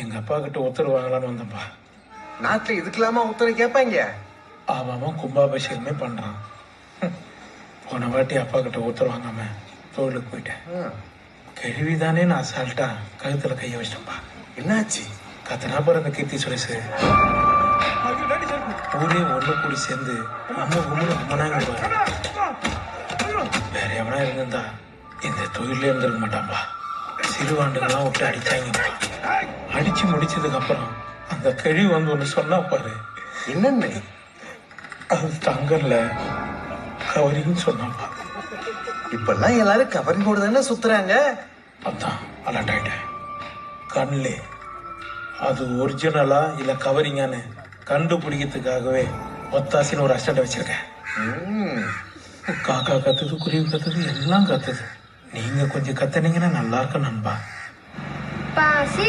எங்க அப்பா கிட்ட உத்தரவு வாங்கலான்னு வந்தப்பா. நாட்டுல இதுக்கெல்லாமா உத்தரவு கேட்பாங்க? அவன் கும்பாபிஷேகமே பண்றான். போன வாட்டி அப்பா கிட்ட உத்தரவு வாங்காம கோவிலுக்கு போயிட்டேன். கேள்விதானே நான் அசால்ட்டா கழுத்துல கைய வச்சிட்டேன்பா. என்னாச்சு? கத்தனா பிறந்த கீர்த்தி சுரேஷ் ஊரே ஒண்ணு கூடி சேர்ந்து அம்மனாங்க பாரு. வேற எவனா இருந்திருந்தா இந்த தொழிலே இருந்திருக்க மாட்டான்பா. சிறுவாண்டுகள்லாம் விட்டு அடிச்சாங்கப்பா. அடிச்சு முடிச்சதுக்கு அப்புறம் அந்த கழிவு வந்து ஒண்ணு சொன்னா பாரு. என்னன்னு? அது தங்கல்ல கவரின்னு சொன்னாப்பா. இப்பெல்லாம் எல்லாரும் கவரிங்கோடு தானே சுத்துறாங்க. அதான் அலர்ட் ஆயிட்டேன். கண்ணிலே அது ஒரிஜினலா இல்ல கவரிங்கான்னு கண்டுபிடிக்கிறதுக்காகவே ஒத்தாசின்னு ஒரு அஸ்டண்ட் வச்சிருக்கேன். காக்கா கத்துது, குருவி கத்துது, எல்லாம் கத்துது. நீங்க கொஞ்சம் கத்துனீங்கன்னா நல்லா இருக்கும் நண்பா.